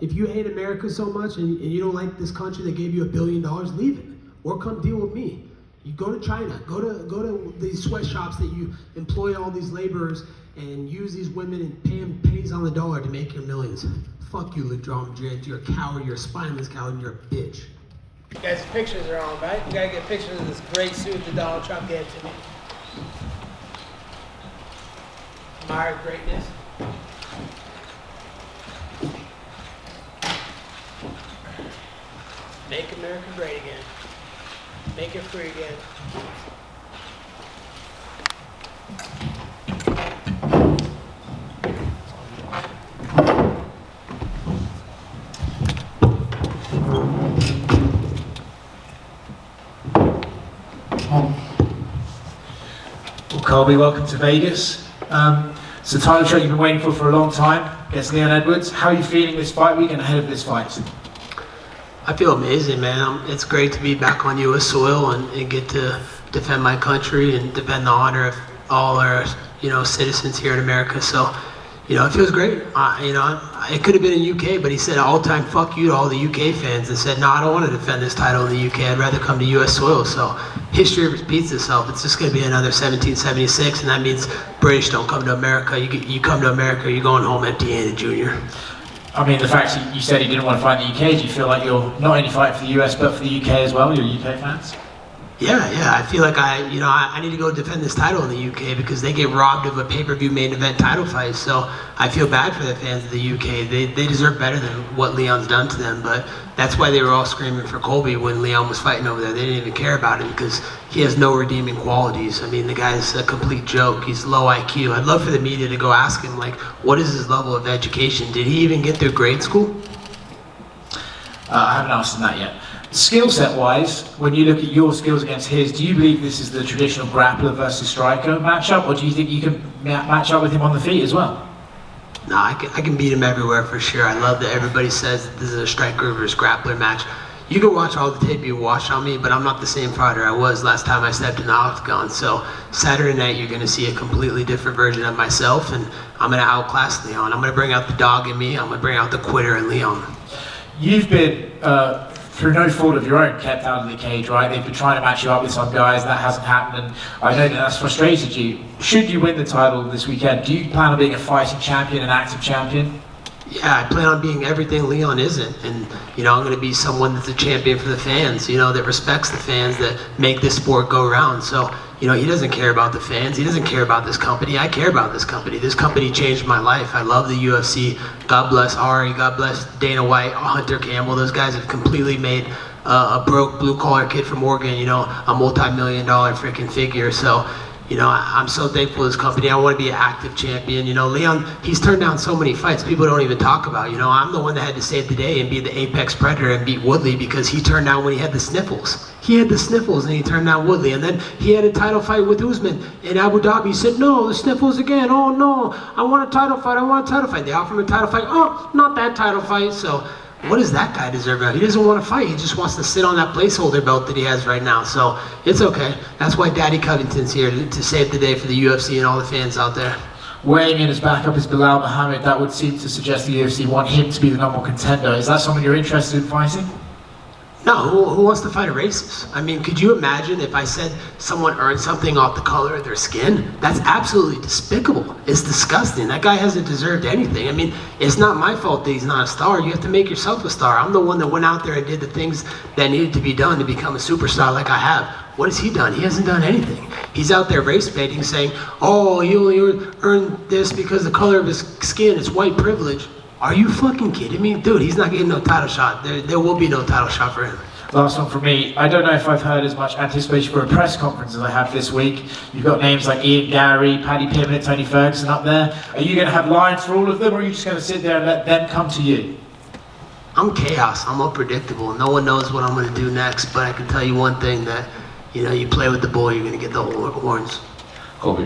If you hate America so much and you don't like this country that gave you $1 billion, leave it or come deal with me. You go to China, go to these sweatshops that you employ all these laborers and use these women and pay them pennies on the dollar to make your millions. Fuck you, LeBron James. You're a coward. You're a spineless coward. And you're a bitch. You guys, pictures are on, right? You gotta get pictures of this great suit that Donald Trump gave to me. Admire greatness. Make America great again. Make it free again. Well, Colby, welcome to Vegas. It's a title shot you've been waiting for a long time against Leon Edwards. How are you feeling this fight week and ahead of this fight? I feel amazing, man. It's great to be back on U.S. soil and get to defend my country and defend the honor of all our, citizens here in America. So, it feels great. It could have been in UK, but he said all-time fuck you to all the UK fans and said, no, I don't want to defend this title in the UK. I'd rather come to U.S. soil. So history repeats itself. It's just going to be another 1776, and that means British don't come to America. You come to America, you're going home empty-handed, Junior. I mean, the fact you said he didn't want to fight in the UK, do you feel like you're not only fighting for the US, but for the UK as well? You're UK fans? Yeah. I feel like I need to go defend this title in the UK because they get robbed of a pay-per-view main event title fight. So I feel bad for the fans of the UK. They deserve better than what Leon's done to them. But that's why they were all screaming for Colby when Leon was fighting over there. They didn't even care about him because he has no redeeming qualities. I mean, the guy's a complete joke. He's low IQ. I'd love for the media to go ask him, like, what is his level of education? Did he even get through grade school? I haven't asked him that yet. Skill set wise, when you look at your skills against his, do you believe this is the traditional grappler versus striker matchup, or do you think you can match up with him on the feet as well? No, I can beat him everywhere for sure. I love that everybody says that this is a striker versus grappler match. You can watch all the tape you watched on me, but I'm not the same fighter I was last time I stepped in the octagon. So Saturday night, you're going to see a completely different version of myself, and I'm going to outclass Leon. I'm going to bring out the dog in me. I'm going to bring out the quitter in Leon. You've been, through no fault of your own, kept out of the cage, right? They've been trying to match you up with some guys. That hasn't happened, and I know that's frustrated you. Should you win the title this weekend, do you plan on being a fighting champion, an active champion? Yeah, I plan on being everything Leon isn't, and I'm going to be someone that's a champion for the fans, that respects the fans, that make this sport go round. So, he doesn't care about the fans. He doesn't care about this company. I care about this company. This company changed my life. I love the UFC. God bless Ari. God bless Dana White, Hunter Campbell. Those guys have completely made a broke blue-collar kid from Oregon, a multi-million-dollar freaking figure. So, I'm so thankful for this company. I want to be an active champion. Leon, he's turned down so many fights people don't even talk about. I'm the one that had to save the day and be the apex predator and beat Woodley because he turned down when he had the sniffles. He had the sniffles and he turned down Woodley. And then he had a title fight with Usman in Abu Dhabi. He said, no, the sniffles again. Oh, no, I want a title fight. I want a title fight. They offered him a title fight. Oh, not that title fight. So what does that guy deserve now? He doesn't want to fight. He just wants to sit on that placeholder belt that he has right now. So it's okay. That's why Daddy Covington's here to save the day for the UFC and all the fans out there. Weighing in his backup is Bilal Muhammad. That would seem to suggest the UFC want him to be the number one contender. Is that someone you're interested in fighting? No, who wants to fight a racist? I mean, could you imagine if I said someone earned something off the color of their skin? That's absolutely despicable. It's disgusting. That guy hasn't deserved anything. I mean, it's not my fault that he's not a star. You have to make yourself a star. I'm the one that went out there and did the things that needed to be done to become a superstar like I have. What has he done? He hasn't done anything. He's out there race baiting, saying, oh, he only earned this because the color of his skin is white privilege. Are you fucking kidding me? Dude, he's not getting no title shot. There will be no title shot for him. Last one from me. I don't know if I've heard as much anticipation for a press conference as I have this week. You've got names like Ian Gary, Paddy Pimblett, and Tony Ferguson up there. Are you going to have lines for all of them, or are you just going to sit there and let them come to you? I'm chaos. I'm unpredictable. No one knows what I'm going to do next, but I can tell you one thing, that you play with the bull, you're going to get the horns. Colby,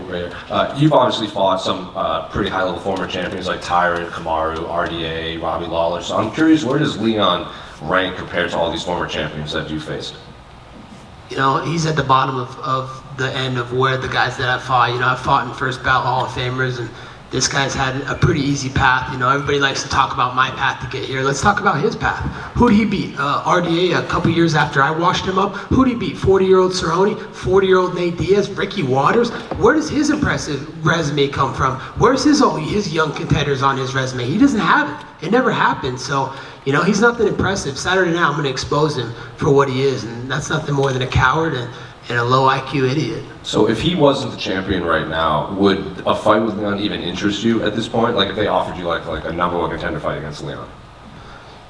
you've obviously fought some pretty high-level former champions like Tyrant, Kamaru, RDA, Robbie Lawler. So I'm curious, where does Leon rank compared to all these former champions that you faced? He's at the bottom of the end of where the guys that I've fought. I've fought in first bout Hall of Famers, and this guy's had a pretty easy path. You know, everybody likes to talk about my path to get here. Let's talk about his path. Who'd he beat? RDA a couple years after I washed him up. Who'd he beat? 40-year-old Cerrone, 40-year-old Nate Diaz, Ricky Waters. Where does his impressive resume come from? Where's his young contenders on his resume? He doesn't have it. It never happened. So, you know, he's nothing impressive. Saturday night, I'm going to expose him for what he is, and that's nothing more than a coward and a low IQ idiot. So if he wasn't the champion right now, would a fight with Leon even interest you at this point? Like if they offered you like a #1 contender fight against Leon?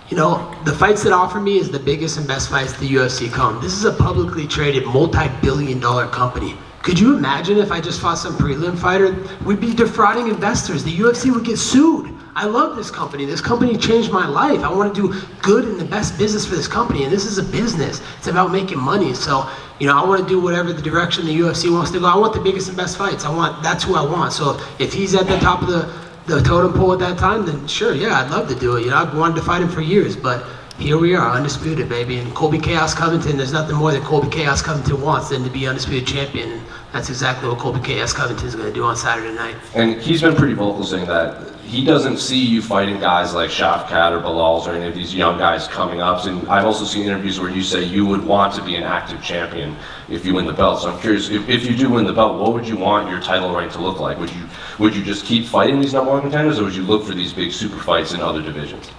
You know, the fights that offer me is the biggest and best fights the UFC come. This is a publicly traded multi-billion-dollar company. Could you imagine if I just fought some prelim fighter? We'd be defrauding investors. The UFC would get sued. I love this company. This company changed my life. I want to do good and the best business for this company, and this is a business. It's about making money. So, you know, I want to do whatever the direction the UFC wants to go. I want the biggest and best fights. That's who I want. So if he's at the top of the totem pole at that time, then sure, yeah, I'd love to do it. You know, I've wanted to fight him for years, but here we are, undisputed, baby. And Colby Chaos Covington, there's nothing more that Colby Chaos Covington wants than to be undisputed champion. And that's exactly what Colby Chaos Covington is going to do on Saturday night. And he's been pretty vocal saying that he doesn't see you fighting guys like Shafkat or Bilal's or any of these young guys coming up. And I've also seen interviews where you say you would want to be an active champion if you win the belt. So I'm curious, if you do win the belt, what would you want your title reign to look like? Would you just keep fighting these #1 contenders, or would you look for these big super fights in other divisions?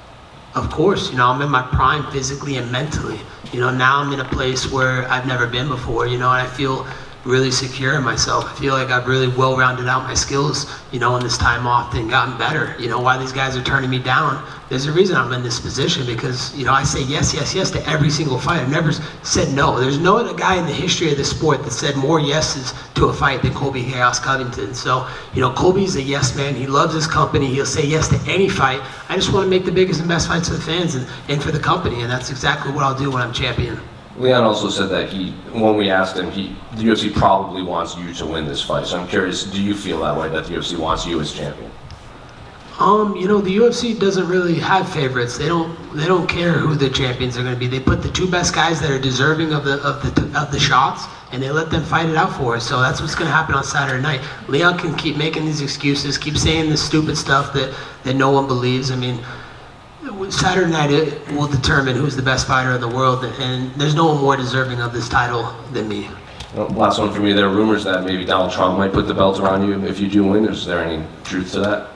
Of course, you know, I'm in my prime physically and mentally. You know, now I'm in a place where I've never been before, you know, and I feel really secure in myself. I feel like I've really well-rounded out my skills, you know, in this time off and gotten better. You know, why these guys are turning me down, there's a reason I'm in this position, because, you know, I say yes, yes, yes to every single fight. I've never said no. There's no other guy in the history of the sport that said more yeses to a fight than Colby Chaos Covington. So, you know, Colby's a yes man. He loves his company. He'll say yes to any fight. I just want to make the biggest and best fights for the fans and for the company, and that's exactly what I'll do when I'm champion. Leon also said that when we asked him, the UFC probably wants you to win this fight. So I'm curious, do you feel that way, that the UFC wants you as champion? You know, the UFC doesn't really have favorites. They don't care who the champions are going to be. They put the two best guys that are deserving of the shots, and they let them fight it out for us. So that's what's going to happen on Saturday night. Leon can keep making these excuses, keep saying this stupid stuff that no one believes. I mean, Saturday night it will determine who's the best fighter in the world, and there's no one more deserving of this title than me. Well, last one for me. There are rumors that maybe Donald Trump might put the belt around you if you do win. Is there any truth to that?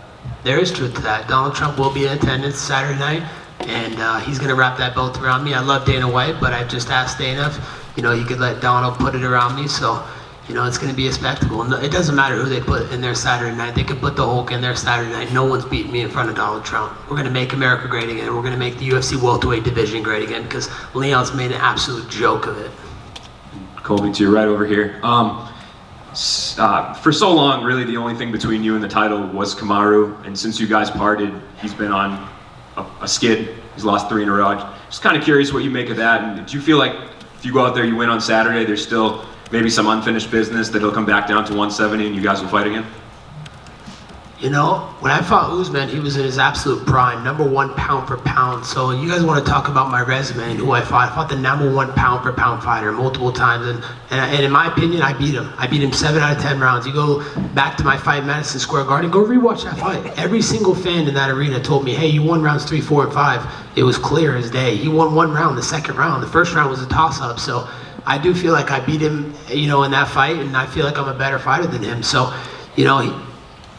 There is truth to that. Donald Trump will be in attendance Saturday night, and he's going to wrap that belt around me. I love Dana White, but I just asked Dana if, you know, he could let Donald put it around me. So, you know, it's going to be a spectacle. It doesn't matter who they put in there Saturday night. They could put the Hulk in there Saturday night. No one's beating me in front of Donald Trump. We're going to make America great again. We're going to make the UFC welterweight division great again, because Leon's made an absolute joke of it. Colby, to your right over here. For so long, really the only thing between you and the title was Kamaru, and since you guys parted, he's been on a skid. He's lost 3 in a row. Just kind of curious what you make of that, and do you feel like if you go out there, you win on Saturday, there's still maybe some unfinished business that he'll come back down to 170 and you guys will fight again? You know, when I fought Usman, he was in his absolute prime, #1 pound for pound. So you guys want to talk about my resume and who I fought the #1 pound for pound fighter multiple times. And in my opinion, I beat him. I beat him 7 out of 10 rounds. You go back to my fight in Madison Square Garden, go rewatch that fight. Every single fan in that arena told me, hey, you won rounds 3, 4, and 5. It was clear as day. He won 1 round, the second round. The first round was a toss-up. So I do feel like I beat him, you know, in that fight, and I feel like I'm a better fighter than him. So, you know,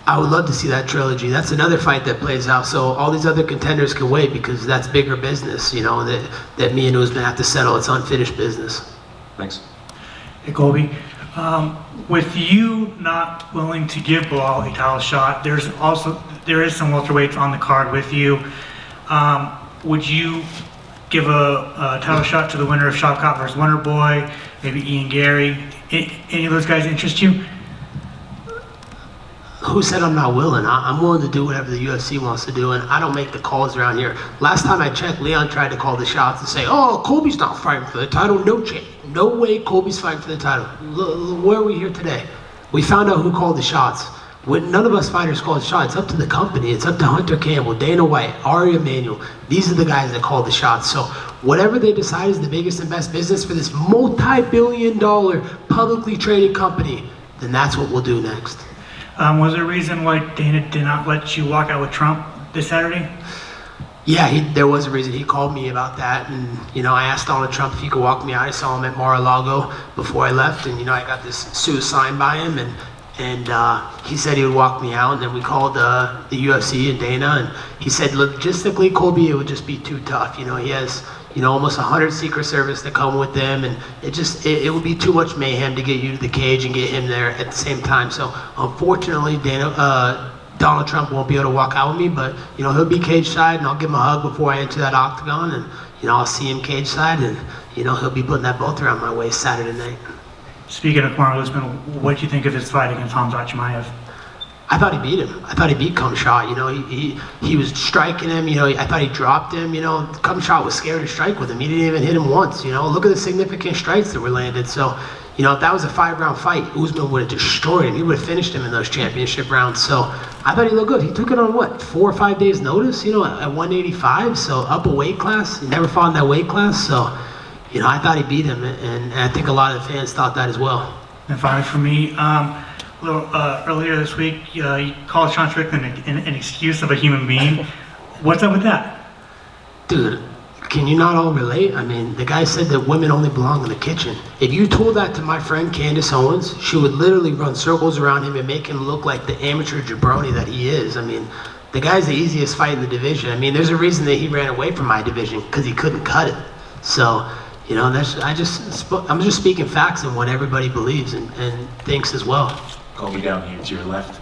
I would love to see that trilogy. That's another fight that plays out. So all these other contenders can wait, because that's bigger business, you know, that me and Usman have to settle. It's unfinished business. Thanks. Hey, Colby. With you not willing to give Bilal a title shot, there is some welterweights on the card with you. Would you give a title shot to the winner of Shotcott versus Wonder Boy, maybe Ian Gary? Any of those guys interest you? Who said I'm not willing? I'm willing to do whatever the UFC wants to do, and I don't make the calls around here. Last time I checked, Leon tried to call the shots and say, oh, Colby's not fighting for the title. No chance. No way Colby's fighting for the title. Where are we here today? We found out who called the shots. None of us fighters call the shots. It's up to the company. It's up to Hunter Campbell, Dana White, Ari Emanuel. These are the guys that call the shots. So whatever they decide is the biggest and best business for this multi-billion-dollar publicly traded company, then that's what we'll do next. Was there a reason why Dana did not let you walk out with Trump this Saturday? Yeah, there was a reason. He called me about that, and I asked Donald Trump if he could walk me out. I saw him at Mar-a-Lago before I left, and I got this suit signed by him, and he said he would walk me out. And then we called the UFC and Dana, and he said logistically, Colby, it would just be too tough. He has almost 100 Secret Service that come with them, and it would be too much mayhem to get you to the cage and get him there at the same time. So unfortunately, Donald Trump won't be able to walk out with me, but he'll be cage side, and I'll give him a hug before I enter that octagon, and I'll see him cage side, and he'll be putting that belt around my waist Saturday night. Speaking of Kamaru Usman, what do you think of his fight against Hamzat Chimaev? I thought he beat him. I thought he beat Cumshot. He was striking him. I thought he dropped him. Cumshot was scared to strike with him. He didn't even hit him once. Look at the significant strikes that were landed. So, if that was a 5-round fight, Usman would have destroyed him. He would have finished him in those championship rounds. So, I thought he looked good. He took it on 4 or 5 days notice, at 185. So, up a weight class. He never fought in that weight class. So, I thought he beat him. And I think a lot of the fans thought that as well. And finally for me, a little earlier this week, you called Sean Strickland an excuse of a human being. What's up with that? Dude, can you not all relate? I mean, the guy said that women only belong in the kitchen. If you told that to my friend Candace Owens, she would literally run circles around him and make him look like the amateur jabroni that he is. I mean, the guy's the easiest fight in the division. I mean, there's a reason that he ran away from my division, because he couldn't cut it. So, I'm just speaking facts and what everybody believes and thinks as well. Colby, down here to your left.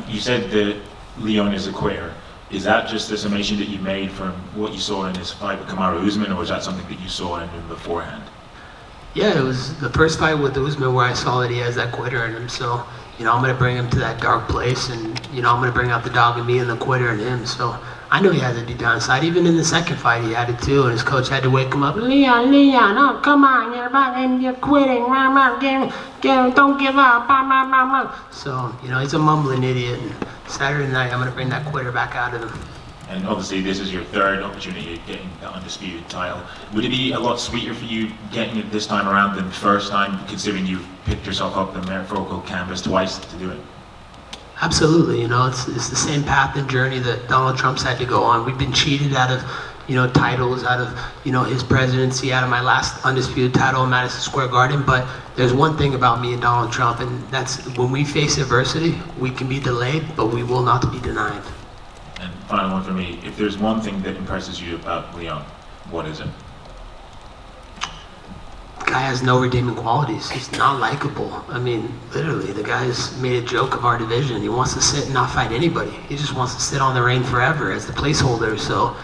You said that Leon is a quitter. Is that just the summation that you made from what you saw in his fight with Kamaru Usman, or was that something that you saw in him beforehand? Yeah, it was the first fight with Usman where I saw that he has that quitter in him. So, I'm going to bring him to that dark place, and, I'm going to bring out the dog in me and the quitter in him. So, I know he has a deep down side. Even in the second fight, he had it too, and his coach had to wake him up. Leon, oh, come on, you're quitting. Don't give up. So, he's a mumbling idiot. And Saturday night, I'm going to bring that quitter back out of him. And obviously, this is your third opportunity of getting the undisputed title. Would it be a lot sweeter for you getting it this time around than the first time, considering you've picked yourself up the metaphorical canvas twice to do it? Absolutely, it's the same path and journey that Donald Trump's had to go on. We've been cheated out of, titles, out of, his presidency, out of my last undisputed title in Madison Square Garden. But there's one thing about me and Donald Trump, and that's when we face adversity, we can be delayed, but we will not be denied. And final one for me, if there's one thing that impresses you about Leon, what is it? The guy has no redeeming qualities. He's not likable. I mean, literally, the guy's made a joke of our division. He wants to sit and not fight anybody. He just wants to sit on the reign forever as the placeholder. So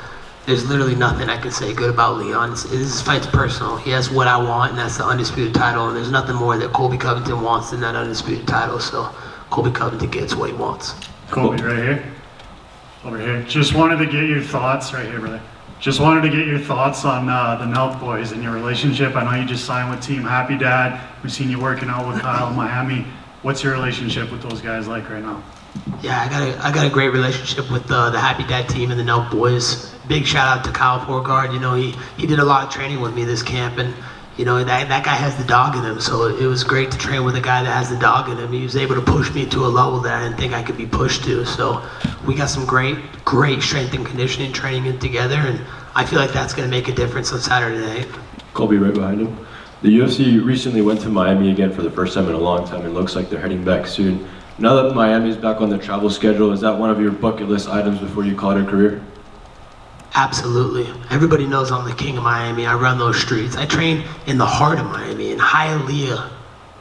there's literally nothing I can say good about Leon. This fight's personal. He has what I want, and that's the undisputed title. And there's nothing more that Colby Covington wants than that undisputed title. So Colby Covington gets what he wants. Colby, right here. Over here. Just wanted to get your thoughts, right here, brother. Just wanted to get your thoughts on the Nelk boys and your relationship. I know you just signed with Team Happy Dad. We've seen you working out with Kyle in Miami. What's your relationship with those guys like right now? Yeah, I got a great relationship with the Happy Dad team and the Nelk boys. Big shout out to Kyle Forgard. He did a lot of training with me this camp, and that guy has the dog in him. So it was great to train with a guy that has the dog in him. He was able to push me to a level that I didn't think I could be pushed to. So we got some great strength and conditioning training in together, and I feel like that's going to make a difference on Saturday night. Colby right behind him. The UFC recently went to Miami again for the first time in a long time. It looks like they're heading back soon. Now that Miami's back on the travel schedule, is that one of your bucket list items before you call it a career? Absolutely. Everybody knows I'm the king of Miami. I run those streets. I train in the heart of Miami, in Hialeah,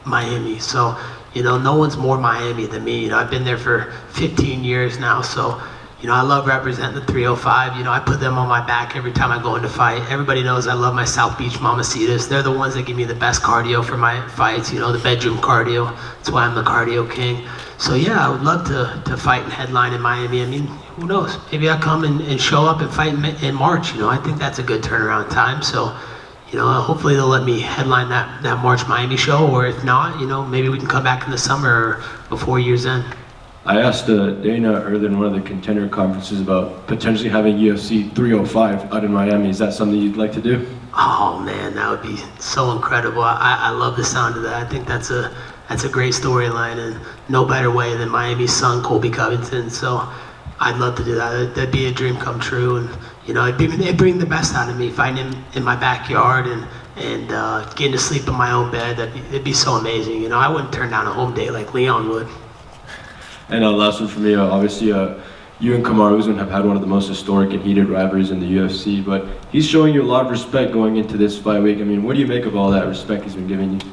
Miami. So, no one's more Miami than me. I've been there for 15 years now. So, I love representing the 305. I put them on my back every time I go into fight. Everybody knows I love my South Beach Mamacitas. They're the ones that give me the best cardio for my fights, the bedroom cardio. That's why I'm the cardio king. So yeah, I would love to fight and headline in Miami. I mean, who knows? Maybe I'll come and show up and fight in March. I think that's a good turnaround time. So, hopefully they'll let me headline that March Miami show, or if not, maybe we can come back in the summer or before year's end. I asked Dana earlier in one of the contender conferences about potentially having UFC 305 out in Miami. Is that something you'd like to do? Oh man, that would be so incredible. I love the sound of that. I think that's that's a great storyline, and no better way than Miami's son, Colby Covington. So I'd love to do that. That'd be a dream come true, and it'd bring the best out of me, fighting him in my backyard and getting to sleep in my own bed. It'd be so amazing. I wouldn't turn down a home date like Leon would. And last one for me, obviously, you and Kamaru Usman have had one of the most historic and heated rivalries in the UFC, but he's showing you a lot of respect going into this fight week. I mean, what do you make of all that respect he's been giving you?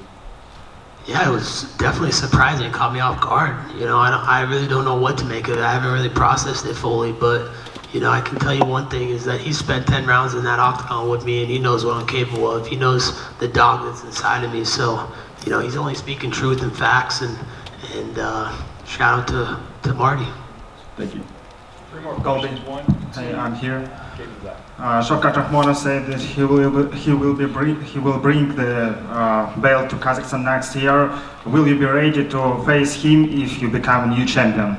Yeah, it was definitely surprising. It caught me off guard. I really don't know what to make of it. I haven't really processed it fully, but I can tell you one thing is that he spent 10 rounds in that octagon with me, and he knows what I'm capable of. He knows the dog that's inside of me. So, he's only speaking truth and facts, and shout out to Marty. Thank you. Colby, hey, I'm here. Shavkat Rakhmonov said that he will bring the belt to Kazakhstan next year. Will you be ready to face him if you become a new champion?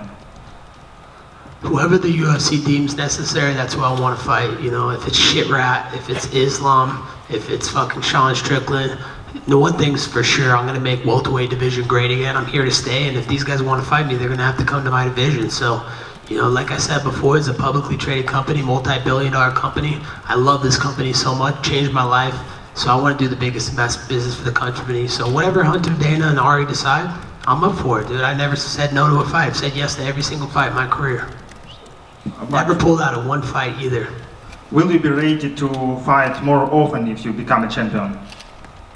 Whoever the UFC deems necessary, that's who I want to fight. If it's Shit Rat, if it's Islam, if it's fucking Sean Strickland. The one thing's for sure, I'm going to make welterweight division great again. I'm here to stay, and if these guys want to fight me, they're going to have to come to my division. So, like I said before, it's a publicly traded company, multi-billion-dollar company. I love this company so much, changed my life. So I want to do the biggest and best business for the country. So whatever Hunter, Dana, and Ari decide, I'm up for it, dude. I never said no to a fight. I've said yes to every single fight in my career. Never pulled out of one fight either. Will you be ready to fight more often if you become a champion?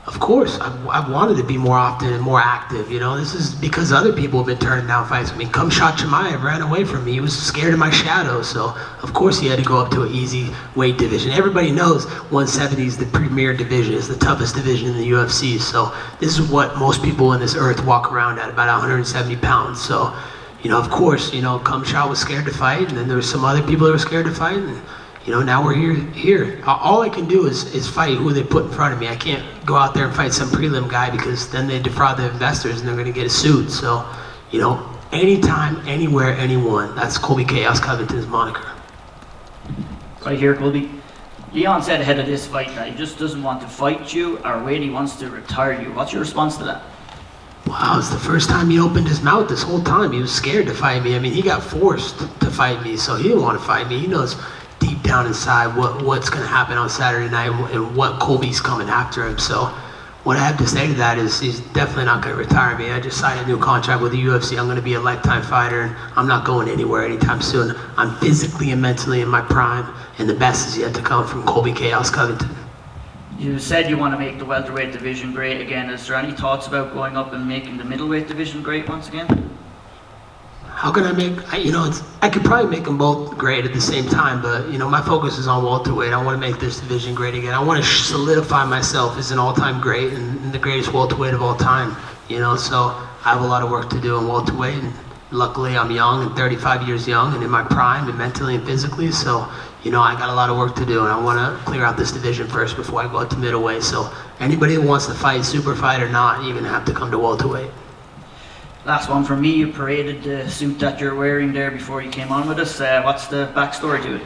Of course, I wanted to be more often and more active. This is because other people have been turning down fights. Khamzat Chimaev ran away from me. He was scared of my shadow, so of course he had to go up to an easy weight division. Everybody knows 170 is the premier division. It's the toughest division in the UFC. So this is what most people on this earth walk around at, about 170 pounds. So, of course, Khamzat was scared to fight, and then there were some other people that were scared to fight. And, now we're here. All I can do is fight who they put in front of me. I can't go out there and fight some prelim guy because then they defraud the investors and they're going to get sued. So, anytime, anywhere, anyone. That's Colby Chaos Covington's moniker. Right here, Colby. Leon said ahead of this fight that he just doesn't want to fight you or wait, he wants to retire you. What's your response to that? Wow, it's the first time he opened his mouth this whole time. He was scared to fight me. He got forced to fight me, so he didn't want to fight me. He knows deep down inside what's going to happen on Saturday night and what Colby's coming after him. So what I have to say to that is he's definitely not going to retire me. I just signed a new contract with the UFC. I'm going to be a lifetime fighter, and I'm not going anywhere anytime soon. I'm physically and mentally in my prime, and the best is yet to come from Colby Chaos Covington. You said you want to make the welterweight division great again. Is there any thoughts about going up and making the middleweight division great once again? How can I make, I could probably make them both great at the same time, but, my focus is on welterweight. I want to make this division great again. I want to solidify myself as an all-time great and the greatest welterweight of all time, so I have a lot of work to do in welterweight, and luckily I'm young and 35 years young and in my prime and mentally and physically, so, I got a lot of work to do, and I want to clear out this division first before I go up to middleweight. So anybody that wants to fight, super fight or not, you're going to have to come to welterweight. Last one from me. You paraded the suit that you're wearing there before you came on with us. What's the backstory to it?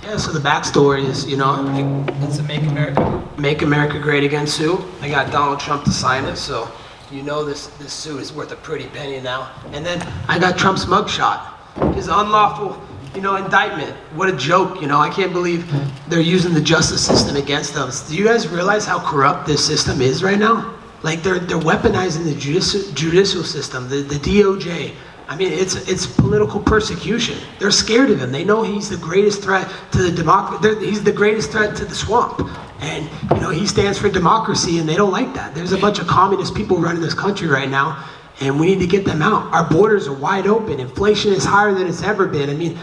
Yeah, so the backstory is, It's a Make America Great Again suit. I got Donald Trump to sign it, so this suit is worth a pretty penny now. And then I got Trump's mugshot. His unlawful, indictment. What a joke, I can't believe they're using the justice system against us. Do you guys realize how corrupt this system is right now? Like they're weaponizing the judicial system, the DOJ. It's political persecution. They're scared of him. They know he's the greatest threat to the democracy. He's the greatest threat to the swamp. And he stands for democracy, and they don't like that. There's a bunch of communist people running this country right now, and we need to get them out. Our borders are wide open. Inflation is higher than it's ever been.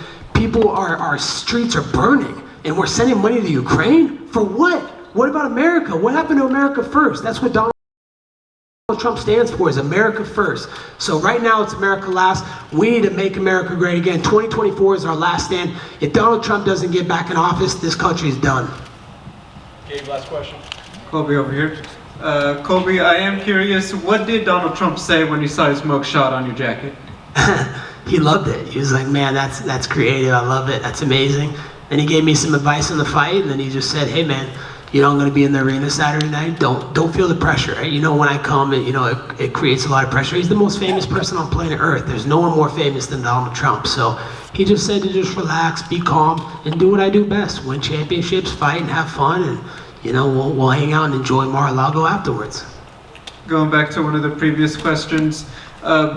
Our streets are burning, and we're sending money to Ukraine for what? What about America? What happened to America first? That's what Donald Trump stands for, is America first. So right now it's America last. We need to make America great again. 2024 is our last stand. If Donald Trump doesn't get back in office, this country is done. Gabe, last question. Colby over here. Colby, I am curious, what did Donald Trump say when he saw his mugshot on your jacket? He loved it. He was like, man, that's creative. I love it. That's amazing. Then he gave me some advice on the fight, and then he just said, hey man, you know, I'm going to be in the arena Saturday night. Don't feel the pressure. Right? You know, when I come, you know, it creates a lot of pressure. He's the most famous person on planet Earth. There's no one more famous than Donald Trump. So he just said to just relax, be calm, and do what I do best: win championships, fight, and have fun. And you know, we'll hang out and enjoy Mar-a-Lago afterwards. Going back to one of the previous questions,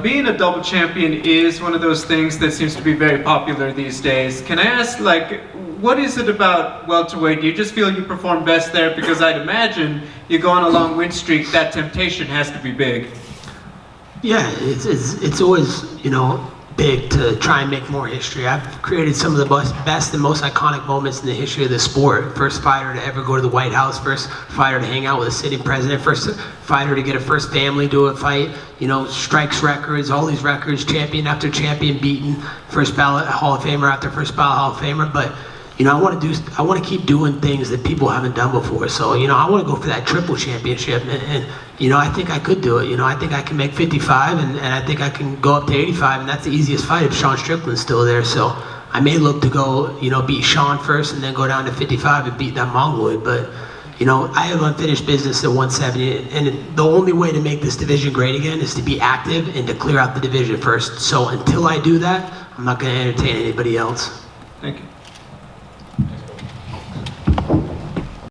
being a double champion is one of those things that seems to be very popular these days. Can I ask, like, what is it about welterweight? Do you just feel you perform best there? Because I'd imagine you go on a long win streak, that temptation has to be big. Yeah, it's always, you know, big to try and make more history. I've created some of the best and most iconic moments in the history of the sport. First fighter to ever go to the White House, first fighter to hang out with a sitting president, first fighter to get a first family to a fight, you know, strikes records, all these records, champion after champion beaten, first ballot Hall of Famer after first ballot Hall of Famer. But you know, I want to keep doing things that people haven't done before. So, you know, I want to go for that triple championship. And you know, I think I could do it. You know, I think I can make 55, and I think I can go up to 85, and that's the easiest fight if Sean Strickland's still there. So I may look to go, you know, beat Sean first and then go down to 55 and beat that Mongoloid. But, you know, I have unfinished business at 170, and the only way to make this division great again is to be active and to clear out the division first. So until I do that, I'm not going to entertain anybody else. Thank you.